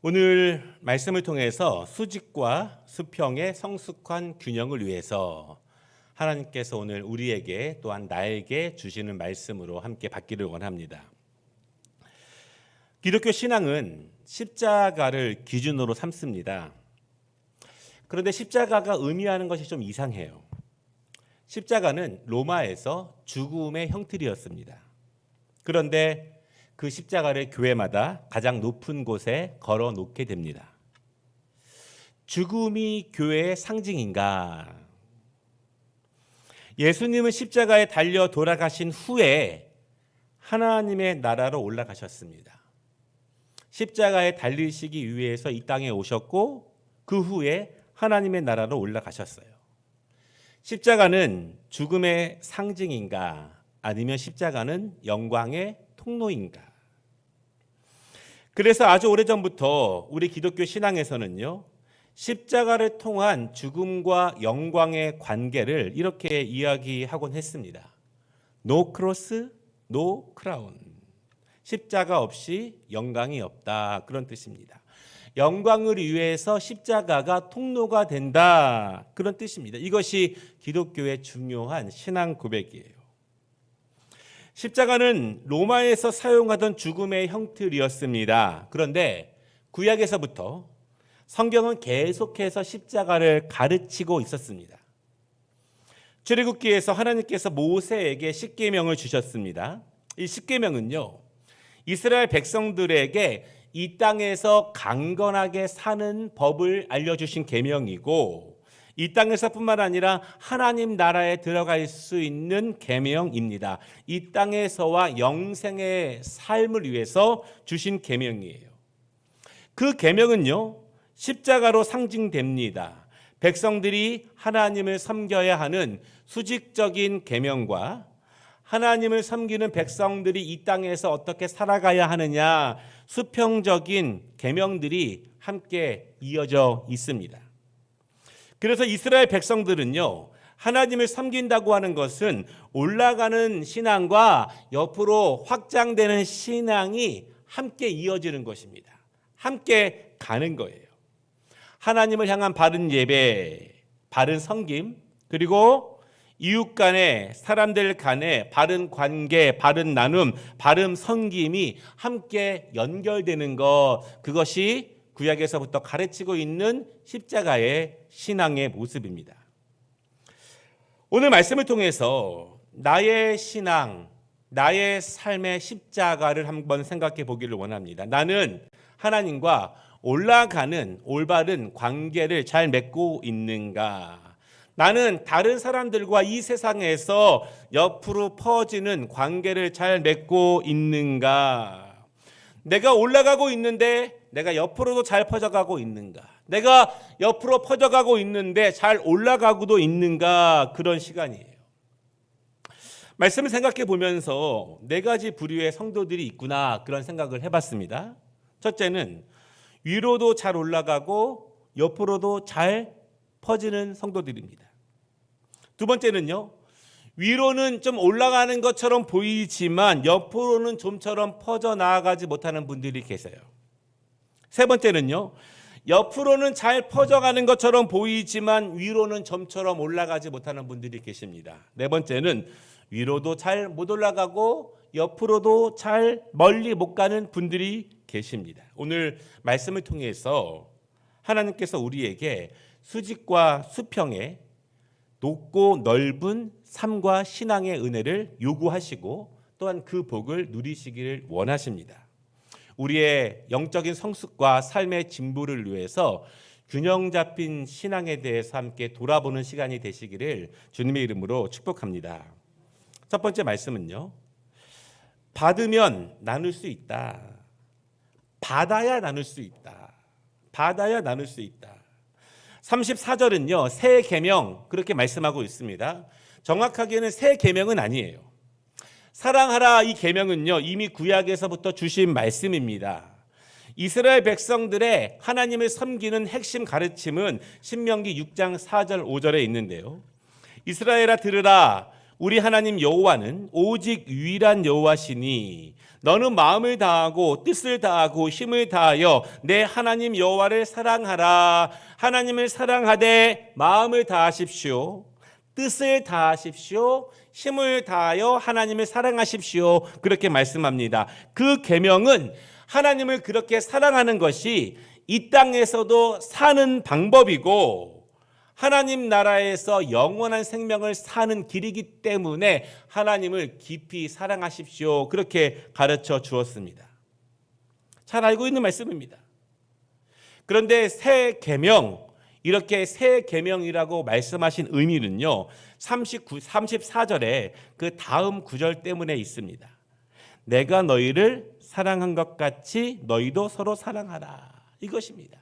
오늘 말씀을 통해서 수직과 수평의 성숙한 균형을 위해서 하나님께서 오늘 우리에게 또한 나에게 주시는 말씀으로 함께 받기를 원합니다. 기독교 신앙은 십자가를 기준으로 삼습니다. 그런데 십자가가 의미하는 것이 좀 이상해요. 십자가는 로마에서 죽음의 형틀이었습니다. 그런데 그 십자가를 교회마다 가장 높은 곳에 걸어 놓게 됩니다. 죽음이 교회의 상징인가? 예수님은 십자가에 달려 돌아가신 후에 하나님의 나라로 올라가셨습니다. 십자가에 달리시기 위해서 이 땅에 오셨고 그 후에 하나님의 나라로 올라가셨어요. 십자가는 죽음의 상징인가? 아니면 십자가는 영광의 통로인가? 그래서 아주 오래전부터 우리 기독교 신앙에서는요, 십자가를 통한 죽음과 영광의 관계를 이렇게 이야기하곤 했습니다. No cross, no crown. 십자가 없이 영광이 없다, 그런 뜻입니다. 영광을 위해서 십자가가 통로가 된다, 그런 뜻입니다. 이것이 기독교의 중요한 신앙 고백이에요. 십자가는 로마에서 사용하던 죽음의 형틀이었습니다. 그런데 구약에서부터 성경은 계속해서 십자가를 가르치고 있었습니다. 출애굽기에서 하나님께서 모세에게 십계명을 주셨습니다. 이 십계명은요, 이스라엘 백성들에게 이 땅에서 강건하게 사는 법을 알려주신 계명이고, 이 땅에서뿐만 아니라 하나님 나라에 들어갈 수 있는 계명입니다. 이 땅에서와 영생의 삶을 위해서 주신 계명이에요. 그 계명은요, 십자가로 상징됩니다. 백성들이 하나님을 섬겨야 하는 수직적인 계명과 하나님을 섬기는 백성들이 이 땅에서 어떻게 살아가야 하느냐, 수평적인 계명들이 함께 이어져 있습니다. 그래서 이스라엘 백성들은요, 하나님을 섬긴다고 하는 것은 올라가는 신앙과 옆으로 확장되는 신앙이 함께 이어지는 것입니다. 함께 가는 거예요. 하나님을 향한 바른 예배, 바른 섬김, 그리고 이웃 간에, 사람들 간에 바른 관계, 바른 나눔, 바른 섬김이 함께 연결되는 것, 그것이 구약에서부터 가르치고 있는 십자가의 신앙의 모습입니다. 오늘 말씀을 통해서 나의 신앙, 나의 삶의 십자가를 한번 생각해 보기를 원합니다. 나는 하나님과 올라가는 올바른 관계를 잘 맺고 있는가? 나는 다른 사람들과 이 세상에서 옆으로 퍼지는 관계를 잘 맺고 있는가? 내가 올라가고 있는데 내가 옆으로도 잘 퍼져가고 있는가? 내가 옆으로 퍼져가고 있는데 잘 올라가고도 있는가? 그런 시간이에요. 말씀을 생각해 보면서 네 가지 부류의 성도들이 있구나, 그런 생각을 해봤습니다. 첫째는 위로도 잘 올라가고 옆으로도 잘 퍼지는 성도들입니다. 두 번째는요, 위로는 좀 올라가는 것처럼 보이지만 옆으로는 좀처럼 퍼져 나아가지 못하는 분들이 계세요. 세 번째는요, 옆으로는 잘 퍼져가는 것처럼 보이지만 위로는 점처럼 올라가지 못하는 분들이 계십니다. 네 번째는 위로도 잘 못 올라가고 옆으로도 잘 멀리 못 가는 분들이 계십니다. 오늘 말씀을 통해서 하나님께서 우리에게 수직과 수평의 높고 넓은 삶과 신앙의 은혜를 요구하시고 또한 그 복을 누리시기를 원하십니다. 우리의 영적인 성숙과 삶의 진보를 위해서 균형 잡힌 신앙에 대해서 함께 돌아보는 시간이 되시기를 주님의 이름으로 축복합니다. 첫 번째 말씀은요, 받으면 나눌 수 있다. 받아야 나눌 수 있다. 받아야 나눌 수 있다. 34절은요, 새 계명, 그렇게 말씀하고 있습니다. 정확하게는 새 계명은 아니에요. 사랑하라, 이 계명은요, 이미 구약에서부터 주신 말씀입니다. 이스라엘 백성들의 하나님을 섬기는 핵심 가르침은 신명기 6장 4절 5절에 있는데요, 이스라엘아 들으라, 우리 하나님 여호와는 오직 유일한 여호와시니 너는 마음을 다하고 뜻을 다하고 힘을 다하여 내 하나님 여호와를 사랑하라. 하나님을 사랑하되 마음을 다하십시오. 뜻을 다하십시오. 힘을 다하여 하나님을 사랑하십시오. 그렇게 말씀합니다. 그 계명은 하나님을 그렇게 사랑하는 것이 이 땅에서도 사는 방법이고 하나님 나라에서 영원한 생명을 사는 길이기 때문에 하나님을 깊이 사랑하십시오. 그렇게 가르쳐 주었습니다. 잘 알고 있는 말씀입니다. 그런데 새 계명, 이렇게 새 계명이라고 말씀하신 의미는요. 34절에 그 다음 구절 때문에 있습니다. 내가 너희를 사랑한 것 같이 너희도 서로 사랑하라. 이것입니다.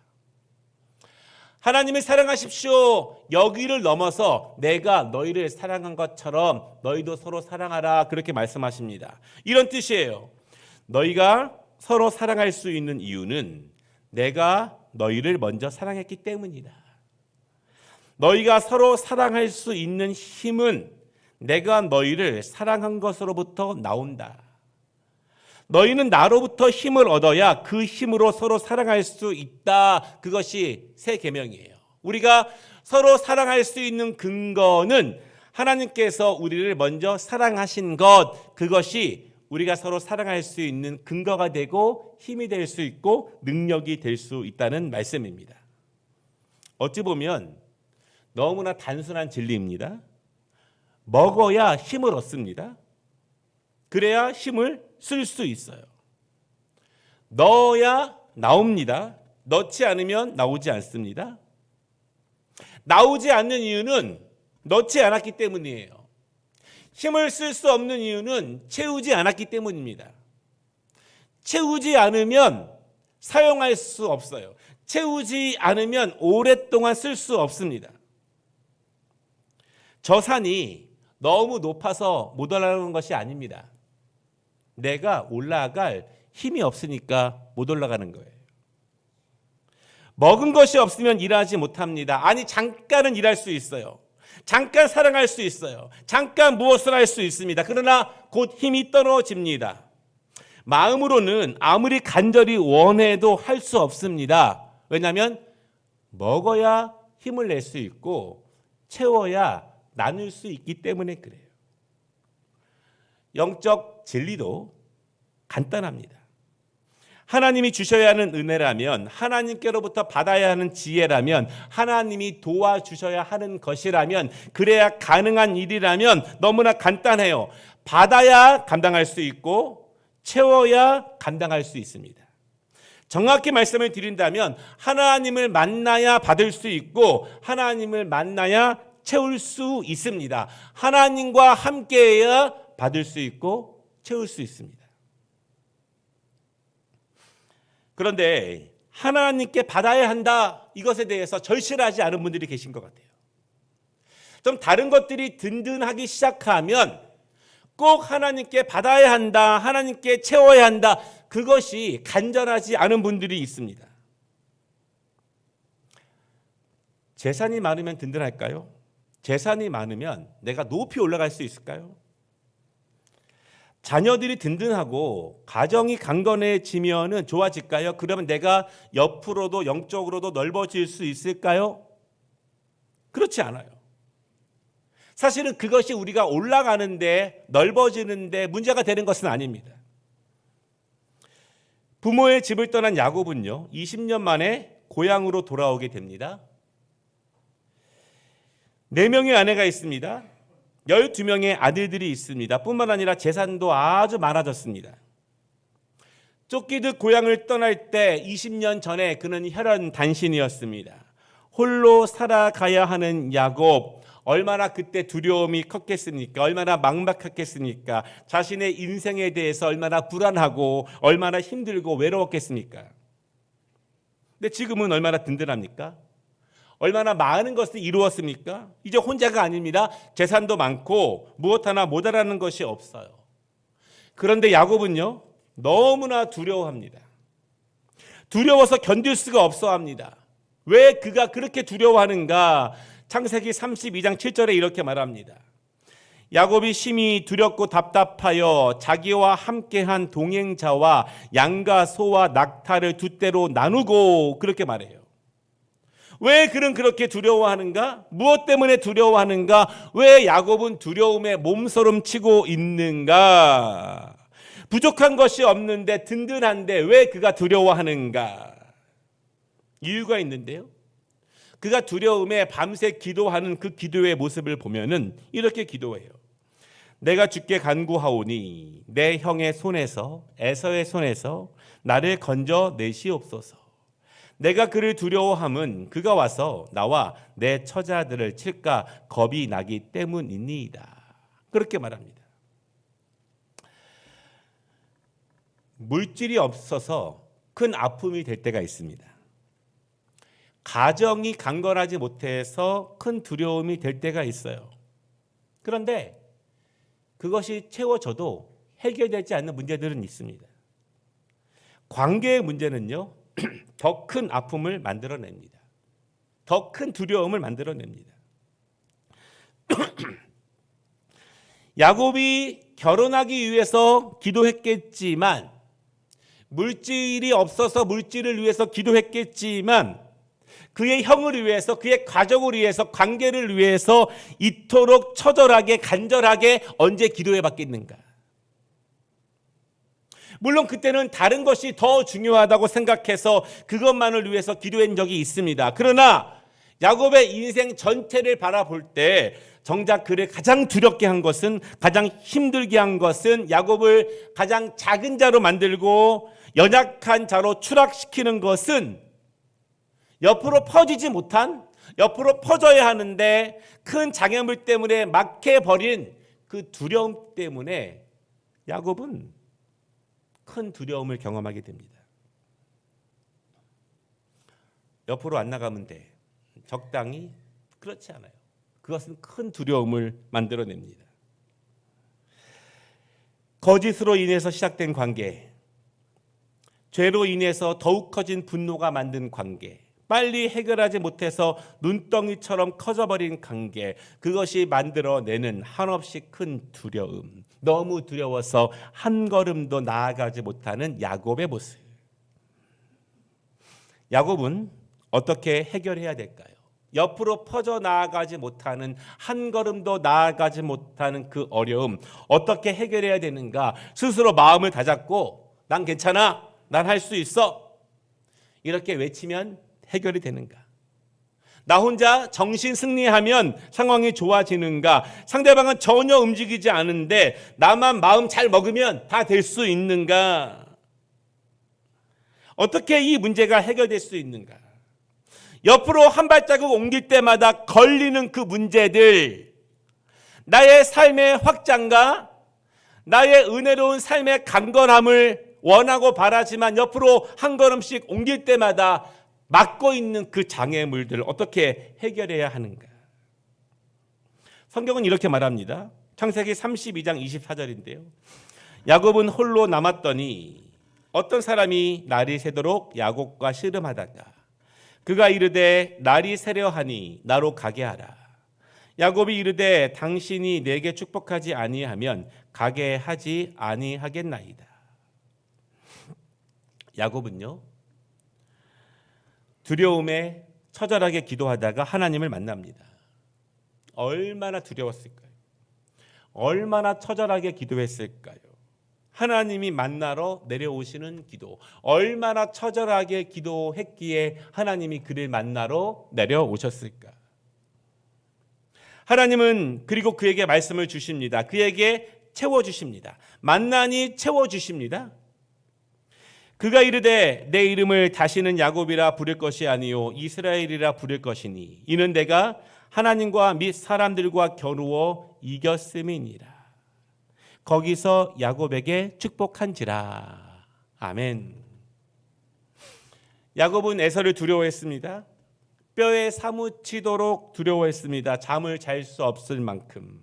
하나님을 사랑하십시오. 여기를 넘어서 내가 너희를 사랑한 것처럼 너희도 서로 사랑하라. 그렇게 말씀하십니다. 이런 뜻이에요. 너희가 서로 사랑할 수 있는 이유는 내가 너희를 먼저 사랑했기 때문이다. 너희가 서로 사랑할 수 있는 힘은 내가 너희를 사랑한 것으로부터 나온다. 너희는 나로부터 힘을 얻어야 그 힘으로 서로 사랑할 수 있다. 그것이 새 계명이에요. 우리가 서로 사랑할 수 있는 근거는 하나님께서 우리를 먼저 사랑하신 것, 그것이 우리가 서로 사랑할 수 있는 근거가 되고 힘이 될 수 있고 능력이 될 수 있다는 말씀입니다. 어찌 보면 너무나 단순한 진리입니다. 먹어야 힘을 얻습니다. 그래야 힘을 쓸 수 있어요. 넣어야 나옵니다. 넣지 않으면 나오지 않습니다. 나오지 않는 이유는 넣지 않았기 때문이에요. 힘을 쓸 수 없는 이유는 채우지 않았기 때문입니다. 채우지 않으면 사용할 수 없어요. 채우지 않으면 오랫동안 쓸 수 없습니다. 저 산이 너무 높아서 못 올라가는 것이 아닙니다. 내가 올라갈 힘이 없으니까 못 올라가는 거예요. 먹은 것이 없으면 일하지 못합니다. 아니, 잠깐은 일할 수 있어요. 잠깐 사랑할 수 있어요. 잠깐 무엇을 할 수 있습니다. 그러나 곧 힘이 떨어집니다. 마음으로는 아무리 간절히 원해도 할 수 없습니다. 왜냐하면 먹어야 힘을 낼 수 있고 채워야 나눌 수 있기 때문에 그래요. 영적 진리도 간단합니다. 하나님이 주셔야 하는 은혜라면, 하나님께로부터 받아야 하는 지혜라면, 하나님이 도와주셔야 하는 것이라면, 그래야 가능한 일이라면 너무나 간단해요. 받아야 감당할 수 있고 채워야 감당할 수 있습니다. 정확히 말씀을 드린다면 하나님을 만나야 받을 수 있고 하나님을 만나야 채울 수 있습니다. 하나님과 함께해야 받을 수 있고 채울 수 있습니다. 그런데 하나님께 받아야 한다, 이것에 대해서 절실하지 않은 분들이 계신 것 같아요. 좀 다른 것들이 든든하기 시작하면 꼭 하나님께 받아야 한다, 하나님께 채워야 한다, 그것이 간절하지 않은 분들이 있습니다. 재산이 많으면 든든할까요? 재산이 많으면 내가 높이 올라갈 수 있을까요? 자녀들이 든든하고 가정이 강건해지면 좋아질까요? 그러면 내가 옆으로도 영적으로도 넓어질 수 있을까요? 그렇지 않아요. 사실은 그것이 우리가 올라가는데 넓어지는데 문제가 되는 것은 아닙니다. 부모의 집을 떠난 야곱은요, 20년 만에 고향으로 돌아오게 됩니다. 4명의 아내가 있습니다. 12명의 아들들이 있습니다. 뿐만 아니라 재산도 아주 많아졌습니다. 쫓기듯 고향을 떠날 때 20년 전에 그는 혈연 단신이었습니다. 홀로 살아가야 하는 야곱, 얼마나 그때 두려움이 컸겠습니까? 얼마나 막막했겠습니까? 자신의 인생에 대해서 얼마나 불안하고 얼마나 힘들고 외로웠겠습니까? 근데 지금은 얼마나 든든합니까? 얼마나 많은 것을 이루었습니까? 이제 혼자가 아닙니다. 재산도 많고 무엇 하나 모자라는 것이 없어요. 그런데 야곱은요, 너무나 두려워합니다. 두려워서 견딜 수가 없어 합니다. 왜 그가 그렇게 두려워하는가? 창세기 32장 7절에 이렇게 말합니다. 야곱이 심히 두렵고 답답하여 자기와 함께한 동행자와 양과 소와 낙타를 두 떼로 나누고 그렇게 말해요. 왜 그는 그렇게 두려워하는가? 무엇 때문에 두려워하는가? 왜 야곱은 두려움에 몸서름치고 있는가? 부족한 것이 없는데 든든한데 왜 그가 두려워하는가? 이유가 있는데요. 그가 두려움에 밤새 기도하는 그 기도의 모습을 보면은 이렇게 기도해요. 내가 주께 간구하오니 내 형의 손에서 에서의 손에서 나를 건져 내시옵소서. 내가 그를 두려워함은 그가 와서 나와 내 처자들을 칠까 겁이 나기 때문이니이다. 그렇게 말합니다. 물질이 없어서 큰 아픔이 될 때가 있습니다. 가정이 강건하지 못해서 큰 두려움이 될 때가 있어요. 그런데 그것이 채워져도 해결되지 않는 문제들은 있습니다. 관계의 문제는요, 더 큰 아픔을 만들어냅니다. 더 큰 두려움을 만들어냅니다. 야곱이 결혼하기 위해서 기도했겠지만, 물질이 없어서 물질을 위해서 기도했겠지만, 그의 형을 위해서, 그의 가족을 위해서, 관계를 위해서 이토록 처절하게 간절하게 언제 기도해 봤겠는가? 물론 그때는 다른 것이 더 중요하다고 생각해서 그것만을 위해서 기도한 적이 있습니다. 그러나 야곱의 인생 전체를 바라볼 때 정작 그를 가장 두렵게 한 것은, 가장 힘들게 한 것은, 야곱을 가장 작은 자로 만들고 연약한 자로 추락시키는 것은 옆으로 퍼지지 못한, 옆으로 퍼져야 하는데 큰 장애물 때문에 막혀버린 그 두려움 때문에 야곱은 큰 두려움을 경험하게 됩니다. 옆으로 안 나가면 돼. 적당히. 그렇지 않아요. 그것은 큰 두려움을 만들어냅니다. 거짓으로 인해서 시작된 관계, 죄로 인해서 더욱 커진 분노가 만든 관계, 빨리 해결하지 못해서 눈덩이처럼 커져버린 관계, 그것이 만들어내는 한없이 큰 두려움, 너무 두려워서 한 걸음도 나아가지 못하는 야곱의 모습. 야곱은 어떻게 해결해야 될까요? 옆으로 퍼져나가지 못하는, 한 걸음도 나아가지 못하는 그 어려움, 어떻게 해결해야 되는가? 스스로 마음을 다잡고 난 괜찮아, 난 할 수 있어, 이렇게 외치면 해결이 되는가? 나 혼자 정신 승리하면 상황이 좋아지는가? 상대방은 전혀 움직이지 않은데 나만 마음 잘 먹으면 다 될 수 있는가? 어떻게 이 문제가 해결될 수 있는가? 옆으로 한 발자국 옮길 때마다 걸리는 그 문제들, 나의 삶의 확장과 나의 은혜로운 삶의 강건함을 원하고 바라지만 옆으로 한 걸음씩 옮길 때마다 막고 있는 그 장애물들을 어떻게 해결해야 하는가? 성경은 이렇게 말합니다. 창세기 32장 24절인데요. 야곱은 홀로 남았더니 어떤 사람이 날이 새도록 야곱과 씨름하다가 그가 이르되 날이 새려하니 나로 가게 하라. 야곱이 이르되 당신이 내게 축복하지 아니하면 가게 하지 아니하겠나이다. 야곱은요, 두려움에 처절하게 기도하다가 하나님을 만납니다. 얼마나 두려웠을까요? 얼마나 처절하게 기도했을까요? 하나님이 만나러 내려오시는 기도, 얼마나 처절하게 기도했기에 하나님이 그를 만나러 내려오셨을까? 하나님은 그리고 그에게 말씀을 주십니다. 그에게 채워주십니다. 만나니 채워주십니다. 그가 이르되 내 이름을 다시는 야곱이라 부를 것이 아니요 이스라엘이라 부를 것이니 이는 내가 하나님과 및 사람들과 겨루어 이겼음이니라. 거기서 야곱에게 축복한지라. 아멘. 야곱은 에서를 두려워했습니다. 뼈에 사무치도록 두려워했습니다. 잠을 잘 수 없을 만큼.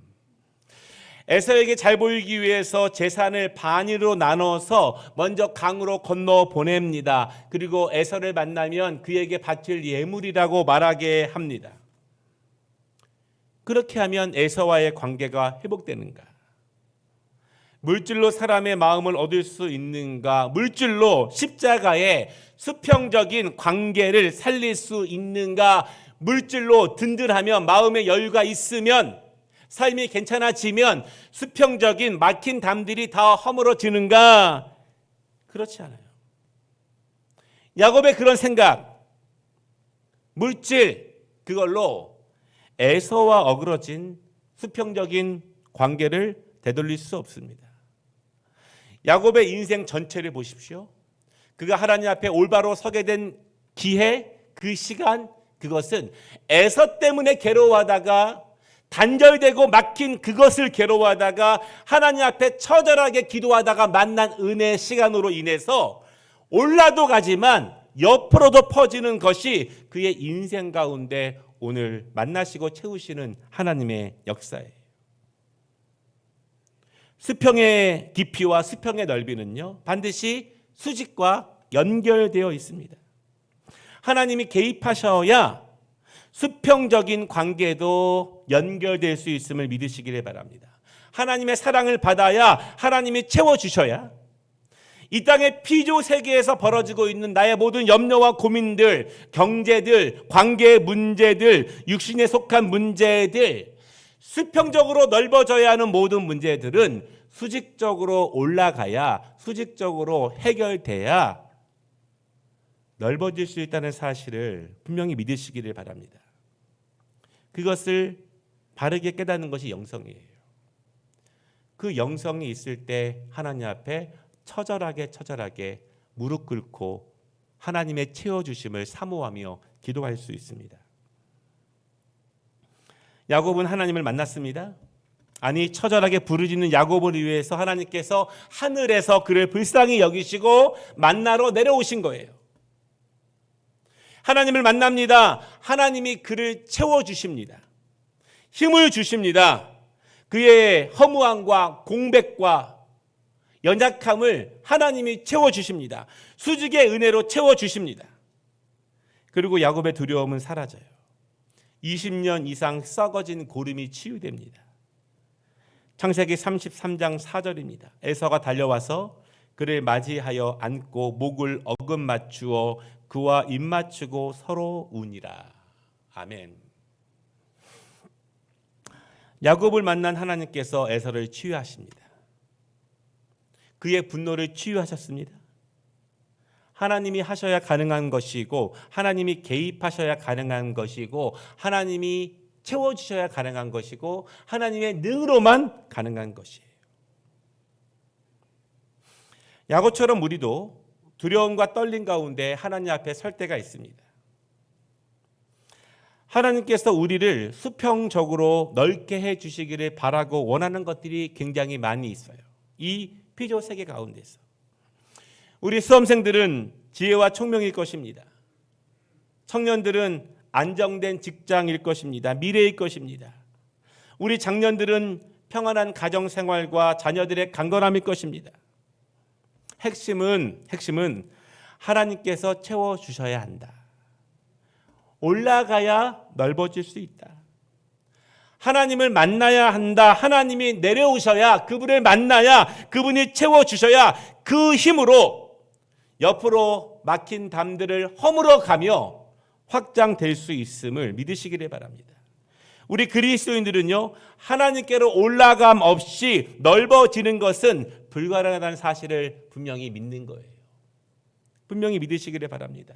에서에게 잘 보이기 위해서 재산을 반으로 나눠서 먼저 강으로 건너 보냅니다. 그리고 에서를 만나면 그에게 바칠 예물이라고 말하게 합니다. 그렇게 하면 에서와의 관계가 회복되는가? 물질로 사람의 마음을 얻을 수 있는가? 물질로 십자가의 수평적인 관계를 살릴 수 있는가? 물질로 든든하면, 마음의 여유가 있으면, 삶이 괜찮아지면 수평적인 막힌 담들이 다 허물어지는가? 그렇지 않아요. 야곱의 그런 생각, 물질, 그걸로 에서와 어그러진 수평적인 관계를 되돌릴 수 없습니다. 야곱의 인생 전체를 보십시오. 그가 하나님 앞에 올바로 서게 된 기회, 그 시간, 그것은 에서 때문에 괴로워하다가, 단절되고 막힌 그것을 괴로워하다가 하나님 앞에 처절하게 기도하다가 만난 은혜의 시간으로 인해서 올라도 가지만 옆으로도 퍼지는 것이 그의 인생 가운데 오늘 만나시고 채우시는 하나님의 역사예요. 수평의 깊이와 수평의 넓이는요, 반드시 수직과 연결되어 있습니다. 하나님이 개입하셔야 수평적인 관계도 연결될 수 있음을 믿으시기를 바랍니다. 하나님의 사랑을 받아야, 하나님이 채워주셔야 이 땅의 피조 세계에서 벌어지고 있는 나의 모든 염려와 고민들, 경제들, 관계의 문제들, 육신에 속한 문제들, 수평적으로 넓어져야 하는 모든 문제들은 수직적으로 올라가야, 수직적으로 해결돼야 넓어질 수 있다는 사실을 분명히 믿으시기를 바랍니다. 그것을 바르게 깨닫는 것이 영성이에요. 그 영성이 있을 때 하나님 앞에 처절하게 무릎 꿇고 하나님의 채워주심을 사모하며 기도할 수 있습니다. 야곱은 하나님을 만났습니다. 아니, 처절하게 부르짖는 야곱을 위해서 하나님께서 하늘에서 그를 불쌍히 여기시고 만나러 내려오신 거예요. 하나님을 만납니다. 하나님이 그를 채워주십니다. 힘을 주십니다. 그의 허무함과 공백과 연약함을 하나님이 채워주십니다. 수직의 은혜로 채워주십니다. 그리고 야곱의 두려움은 사라져요. 20년 이상 썩어진 고름이 치유됩니다. 창세기 33장 4절입니다. 에서가 달려와서 그를 맞이하여 안고 목을 어금 맞추어 그와 입 맞추고 서로 우니라. 아멘. 야곱을 만난 하나님께서 에서를 치유하십니다. 그의 분노를 치유하셨습니다. 하나님이 하셔야 가능한 것이고, 하나님이 개입하셔야 가능한 것이고, 하나님이 채워주셔야 가능한 것이고, 하나님의 능으로만 가능한 것이에요. 야곱처럼 우리도 두려움과 떨림 가운데 하나님 앞에 설 때가 있습니다. 하나님께서 우리를 수평적으로 넓게 해주시기를 바라고 원하는 것들이 굉장히 많이 있어요. 이 피조 세계 가운데서 우리 수험생들은 지혜와 총명일 것입니다. 청년들은 안정된 직장일 것입니다. 미래일 것입니다. 우리 장년들은 평안한 가정생활과 자녀들의 강건함일 것입니다. 핵심은 하나님께서 채워주셔야 한다. 올라가야 넓어질 수 있다. 하나님을 만나야 한다. 하나님이 내려오셔야, 그분을 만나야, 그분이 채워주셔야 그 힘으로 옆으로 막힌 담들을 허물어 가며 확장될 수 있음을 믿으시기를 바랍니다. 우리 그리스도인들은요, 하나님께로 올라감 없이 넓어지는 것은 불가능하다는 사실을 분명히 믿는 거예요. 분명히 믿으시기를 바랍니다.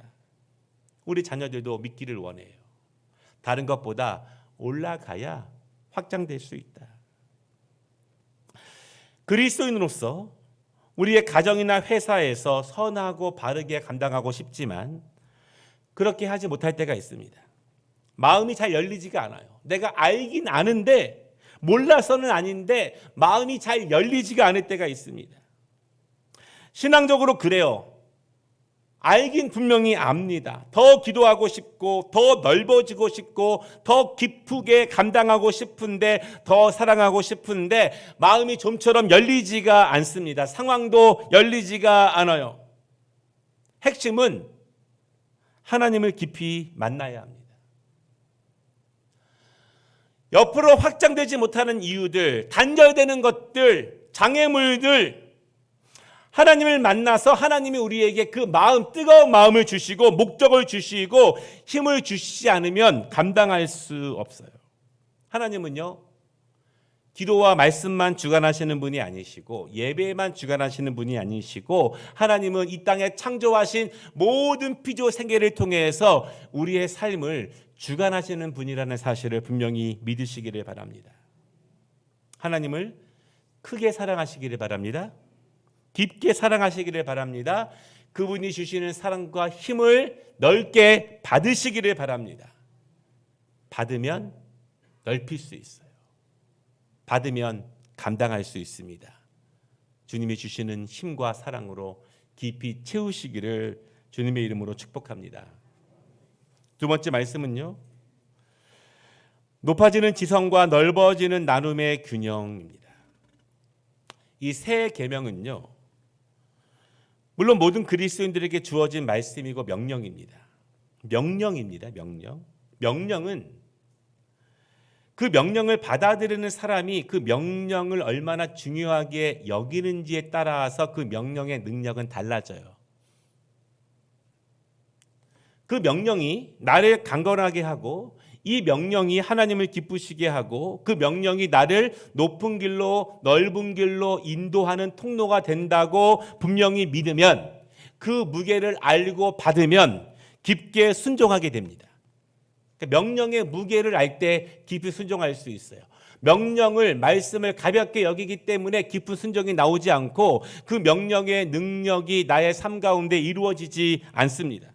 우리 자녀들도 믿기를 원해요. 다른 것보다 올라가야 확장될 수 있다. 그리스도인으로서 우리의 가정이나 회사에서 선하고 바르게 감당하고 싶지만 그렇게 하지 못할 때가 있습니다. 마음이 잘 열리지가 않아요. 내가 알긴 아는데, 몰라서는 아닌데 마음이 잘 열리지가 않을 때가 있습니다. 신앙적으로 그래요. 알긴 분명히 압니다. 더 기도하고 싶고, 더 넓어지고 싶고, 더 깊게 감당하고 싶은데, 더 사랑하고 싶은데 마음이 좀처럼 열리지가 않습니다. 상황도 열리지가 않아요. 핵심은 하나님을 깊이 만나야 합니다. 옆으로 확장되지 못하는 이유들, 단절되는 것들, 장애물들, 하나님을 만나서 하나님이 우리에게 그 마음, 뜨거운 마음을 주시고 목적을 주시고 힘을 주시지 않으면 감당할 수 없어요. 하나님은요, 기도와 말씀만 주관하시는 분이 아니시고 예배만 주관하시는 분이 아니시고, 하나님은 이 땅에 창조하신 모든 피조 생계를 통해서 우리의 삶을 주관하시는 분이라는 사실을 분명히 믿으시기를 바랍니다. 하나님을 크게 사랑하시기를 바랍니다. 깊게 사랑하시기를 바랍니다. 그분이 주시는 사랑과 힘을 넓게 받으시기를 바랍니다. 받으면 넓힐 수 있어요. 받으면 감당할 수 있습니다. 주님이 주시는 힘과 사랑으로 깊이 채우시기를 주님의 이름으로 축복합니다. 두 번째 말씀은요, 높아지는 지성과 넓어지는 나눔의 균형입니다. 이 새 계명은요, 물론 모든 그리스도인들에게 주어진 말씀이고 명령입니다. 명령입니다. 명령은 그 명령을 받아들이는 사람이 그 명령을 얼마나 중요하게 여기는지에 따라서 그 명령의 능력은 달라져요. 그 명령이 나를 강건하게 하고, 이 명령이 하나님을 기쁘시게 하고, 그 명령이 나를 높은 길로 넓은 길로 인도하는 통로가 된다고 분명히 믿으면, 그 무게를 알고 받으면 깊게 순종하게 됩니다. 명령의 무게를 알 때 깊이 순종할 수 있어요. 명령을, 말씀을 가볍게 여기기 때문에 깊은 순종이 나오지 않고 그 명령의 능력이 나의 삶 가운데 이루어지지 않습니다.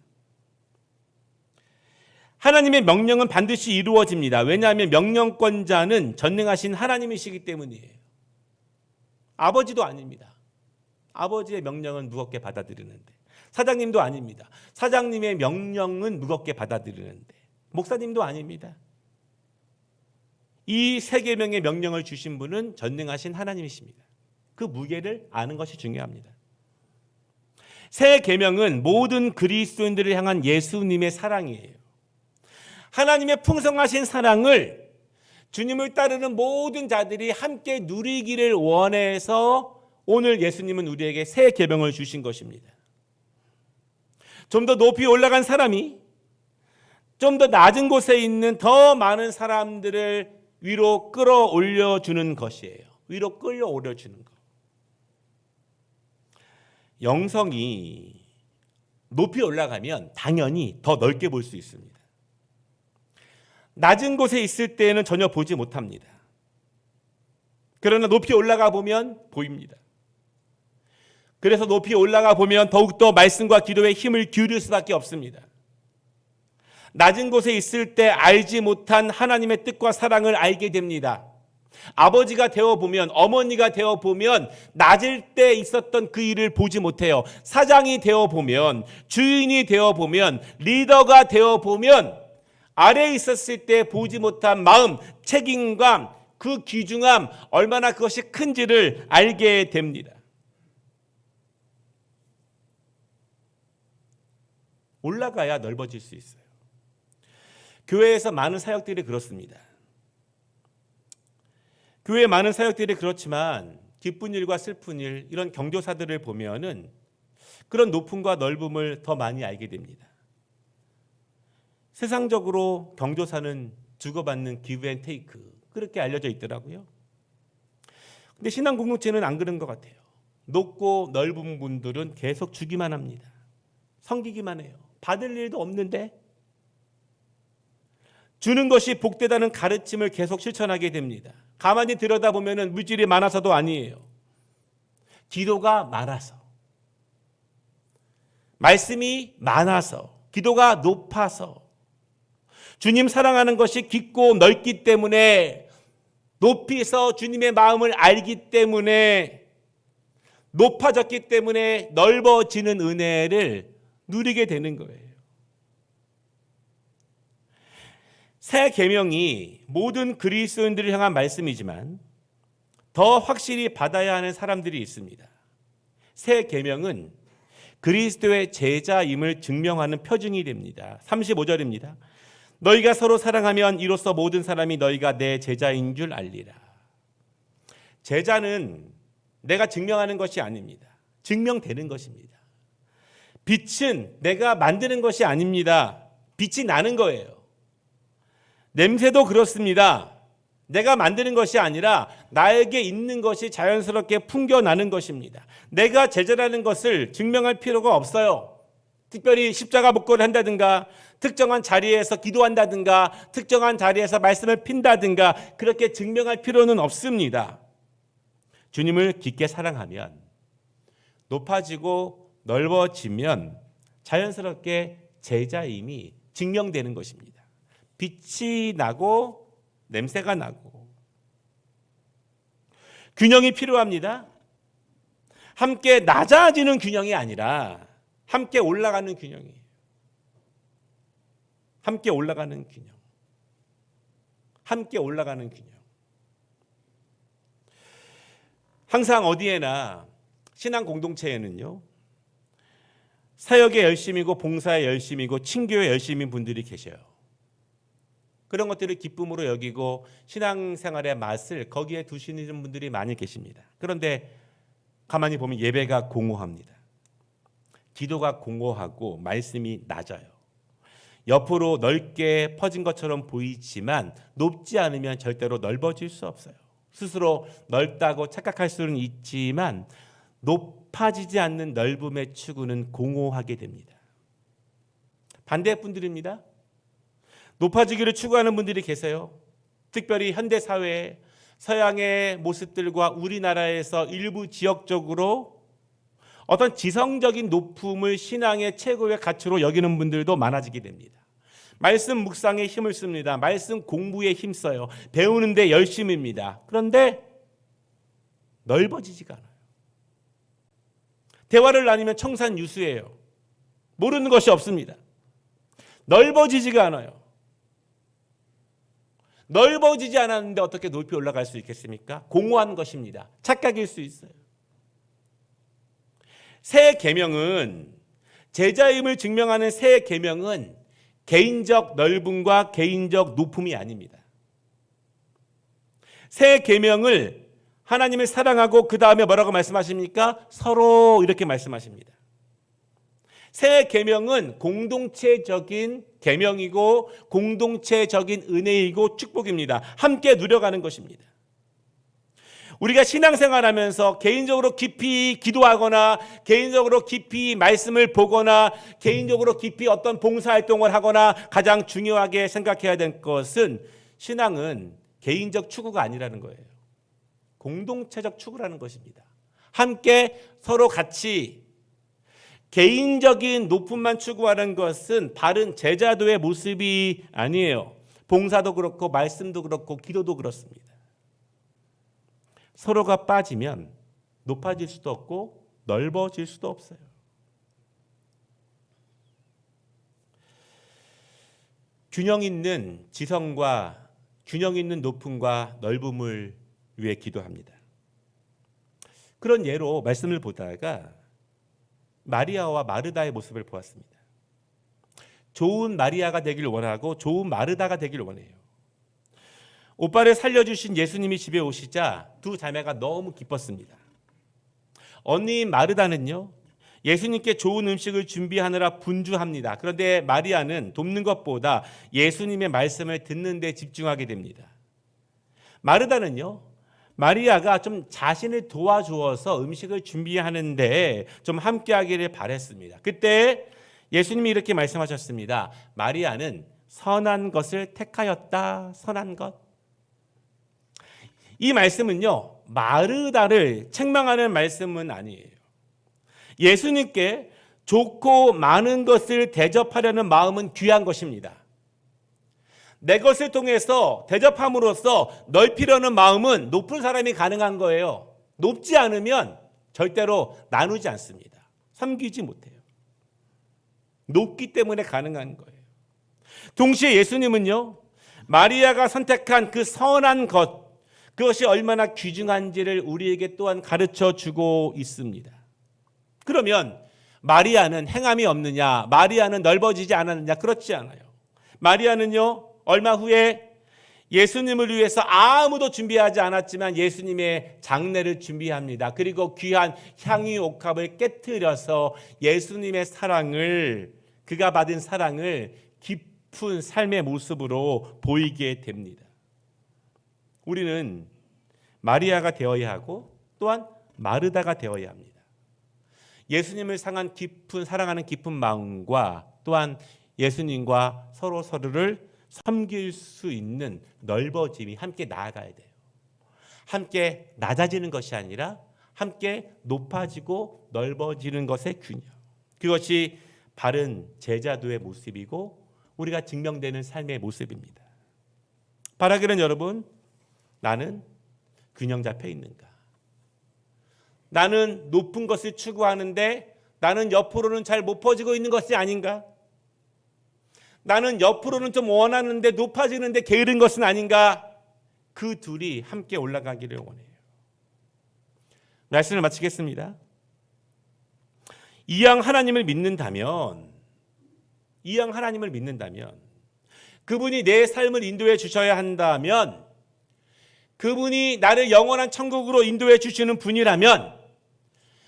하나님의 명령은 반드시 이루어집니다. 왜냐하면 명령권자는 전능하신 하나님이시기 때문이에요. 아버지도 아닙니다. 아버지의 명령은 무겁게 받아들이는데, 사장님도 아닙니다. 사장님의 명령은 무겁게 받아들이는데, 목사님도 아닙니다. 이 세 계명의 명령을 주신 분은 전능하신 하나님이십니다. 그 무게를 아는 것이 중요합니다. 새 계명은 모든 그리스도인들을 향한 예수님의 사랑이에요. 하나님의 풍성하신 사랑을 주님을 따르는 모든 자들이 함께 누리기를 원해서 오늘 예수님은 우리에게 새 계명을 주신 것입니다. 좀 더 높이 올라간 사람이 좀 더 낮은 곳에 있는 더 많은 사람들을 위로 끌어올려 주는 것이에요. 위로 끌어올려 주는 것. 영성이 높이 올라가면 당연히 더 넓게 볼 수 있습니다. 낮은 곳에 있을 때에는 전혀 보지 못합니다. 그러나 높이 올라가 보면 보입니다. 그래서 높이 올라가 보면 더욱더 말씀과 기도에 힘을 기울일 수밖에 없습니다. 낮은 곳에 있을 때 알지 못한 하나님의 뜻과 사랑을 알게 됩니다. 아버지가 되어보면, 어머니가 되어보면 낮을 때 있었던 그 일을 보지 못해요. 사장이 되어보면, 주인이 되어보면, 리더가 되어보면 아래에 있었을 때 보지 못한 마음, 책임감, 그 귀중함, 얼마나 그것이 큰지를 알게 됩니다. 올라가야 넓어질 수 있어요. 교회에서 많은 사역들이 그렇습니다. 교회의 많은 사역들이 그렇지만 기쁜 일과 슬픈 일, 이런 경조사들을 보면은 그런 높음과 넓음을 더 많이 알게 됩니다. 세상적으로 경조사는 주고받는 기브 앤 테이크, 그렇게 알려져 있더라고요. 근데 신앙 공동체는 안 그런 것 같아요. 높고 넓은 분들은 계속 주기만 합니다. 섬기기만 해요. 받을 일도 없는데 주는 것이 복되다는 가르침을 계속 실천하게 됩니다. 가만히 들여다보면 물질이 많아서도 아니에요. 기도가 많아서, 말씀이 많아서, 기도가 높아서, 주님 사랑하는 것이 깊고 넓기 때문에, 높이서 주님의 마음을 알기 때문에, 높아졌기 때문에 넓어지는 은혜를 누리게 되는 거예요. 새 계명이 모든 그리스도인들을 향한 말씀이지만 더 확실히 받아야 하는 사람들이 있습니다. 새 계명은 그리스도의 제자임을 증명하는 표징이 됩니다. 35절입니다. 너희가 서로 사랑하면 이로써 모든 사람이 너희가 내 제자인 줄 알리라. 제자는 내가 증명하는 것이 아닙니다. 증명되는 것입니다. 빛은 내가 만드는 것이 아닙니다. 빛이 나는 거예요. 냄새도 그렇습니다. 내가 만드는 것이 아니라 나에게 있는 것이 자연스럽게 풍겨나는 것입니다. 내가 제자라는 것을 증명할 필요가 없어요. 특별히 십자가 목걸이를 한다든가 특정한 자리에서 기도한다든가 특정한 자리에서 말씀을 핀다든가 그렇게 증명할 필요는 없습니다. 주님을 깊게 사랑하면 높아지고 넓어지면 자연스럽게 제자임이 증명되는 것입니다. 빛이 나고 냄새가 나고 균형이 필요합니다. 함께 낮아지는 균형이 아니라 함께 올라가는 균형이에요. 함께 올라가는 균형. 함께 올라가는 균형. 항상 어디에나 신앙 공동체에는요. 사역에 열심이고 봉사에 열심이고 친교에 열심인 분들이 계셔요. 그런 것들을 기쁨으로 여기고 신앙생활의 맛을 거기에 두시는 분들이 많이 계십니다. 그런데 가만히 보면 예배가 공허합니다. 기도가 공허하고 말씀이 낮아요. 옆으로 넓게 퍼진 것처럼 보이지만 높지 않으면 절대로 넓어질 수 없어요. 스스로 넓다고 착각할 수는 있지만 높아지지 않는 넓음의 추구는 공허하게 됩니다. 반대의 분들입니다. 높아지기를 추구하는 분들이 계세요. 특별히 현대사회에 서양의 모습들과 우리나라에서 일부 지역적으로 어떤 지성적인 높음을 신앙의 최고의 가치로 여기는 분들도 많아지게 됩니다. 말씀 묵상에 힘을 씁니다. 말씀 공부에 힘써요. 배우는 데 열심입니다. 그런데 넓어지지가 않아요. 대화를 나누면 청산유수예요. 모르는 것이 없습니다. 넓어지지가 않아요. 넓어지지 않았는데 어떻게 높이 올라갈 수 있겠습니까? 공허한 것입니다. 착각일 수 있어요. 새 계명은 제자임을 증명하는 새 계명은 개인적 넓음과 개인적 높음이 아닙니다. 새 계명을 하나님을 사랑하고 그 다음에 뭐라고 말씀하십니까? 서로 이렇게 말씀하십니다. 새 계명은 공동체적인 계명이고 공동체적인 은혜이고 축복입니다. 함께 누려가는 것입니다. 우리가 신앙생활하면서 개인적으로 깊이 기도하거나 개인적으로 깊이 말씀을 보거나 개인적으로 깊이 어떤 봉사활동을 하거나 가장 중요하게 생각해야 될 것은 신앙은 개인적 추구가 아니라는 거예요. 공동체적 추구라는 것입니다. 함께 서로 같이 개인적인 높음만 추구하는 것은 바른 제자도의 모습이 아니에요. 봉사도 그렇고 말씀도 그렇고 기도도 그렇습니다. 서로가 빠지면 높아질 수도 없고 넓어질 수도 없어요. 균형 있는 지성과 균형 있는 높음과 넓음을 위해 기도합니다. 그런 예로 말씀을 보다가 마리아와 마르다의 모습을 보았습니다. 좋은 마리아가 되길 원하고 좋은 마르다가 되길 원해요. 오빠를 살려주신 예수님이 집에 오시자 두 자매가 너무 기뻤습니다. 언니인 마르다는요, 예수님께 좋은 음식을 준비하느라 분주합니다. 그런데 마리아는 돕는 것보다 예수님의 말씀을 듣는 데 집중하게 됩니다. 마르다는요, 마리아가 좀 자신을 도와주어서 음식을 준비하는데 좀 함께하기를 바랬습니다. 그때 예수님이 이렇게 말씀하셨습니다. 마리아는 선한 것을 택하였다. 선한 것. 이 말씀은요, 마르다를 책망하는 말씀은 아니에요. 예수님께 좋고 많은 것을 대접하려는 마음은 귀한 것입니다. 내 것을 통해서 대접함으로써 넓히려는 마음은 높은 사람이 가능한 거예요. 높지 않으면 절대로 나누지 않습니다. 섬기지 못해요. 높기 때문에 가능한 거예요. 동시에 예수님은요, 마리아가 선택한 그 선한 것, 그것이 얼마나 귀중한지를 우리에게 또한 가르쳐 주고 있습니다. 그러면 마리아는 행함이 없느냐? 마리아는 넓어지지 않았느냐? 그렇지 않아요. 마리아는요, 얼마 후에 예수님을 위해서 아무도 준비하지 않았지만 예수님의 장례를 준비합니다. 그리고 귀한 향유 옥합을 깨트려서 예수님의 사랑을, 그가 받은 사랑을 깊은 삶의 모습으로 보이게 됩니다. 우리는 마리아가 되어야 하고 또한 마르다가 되어야 합니다. 예수님을 사랑하는 깊은 마음과 또한 예수님과 서로를 섬길 수 있는 넓어짐이 함께 나아가야 돼요. 함께 낮아지는 것이 아니라 함께 높아지고 넓어지는 것의 균형. 그것이 바른 제자도의 모습이고 우리가 증명되는 삶의 모습입니다. 바라기는 여러분, 나는 균형 잡혀 있는가? 나는 높은 것을 추구하는데 나는 옆으로는 잘 못 퍼지고 있는 것이 아닌가? 나는 옆으로는 좀 원하는데 높아지는데 게으른 것은 아닌가? 그 둘이 함께 올라가기를 원해요. 말씀을 마치겠습니다. 이왕 하나님을 믿는다면 그분이 내 삶을 인도해 주셔야 한다면, 그분이 나를 영원한 천국으로 인도해 주시는 분이라면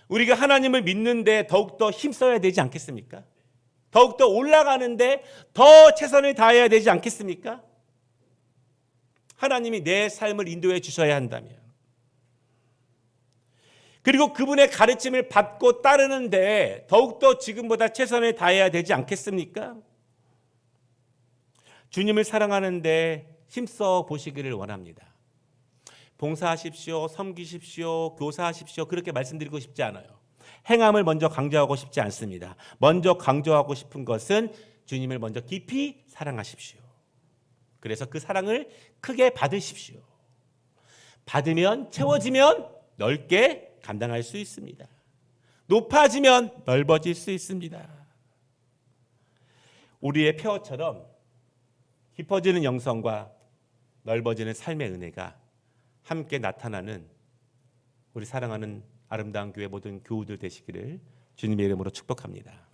우리가 하나님을 믿는데 더욱더 힘써야 되지 않겠습니까? 더욱더 올라가는데 더 최선을 다해야 되지 않겠습니까? 하나님이 내 삶을 인도해 주셔야 한다면, 그리고 그분의 가르침을 받고 따르는데 더욱더 지금보다 최선을 다해야 되지 않겠습니까? 주님을 사랑하는데 힘써 보시기를 원합니다. 봉사하십시오, 섬기십시오, 교사하십시오, 그렇게 말씀드리고 싶지 않아요. 행함을 먼저 강조하고 싶지 않습니다. 먼저 강조하고 싶은 것은 주님을 먼저 깊이 사랑하십시오. 그래서 그 사랑을 크게 받으십시오. 받으면, 채워지면 넓게 감당할 수 있습니다. 높아지면 넓어질 수 있습니다. 우리의 폐허처럼 깊어지는 영성과 넓어지는 삶의 은혜가 함께 나타나는 우리 사랑하는 아름다운 교회 모든 교우들 되시기를 주님의 이름으로 축복합니다.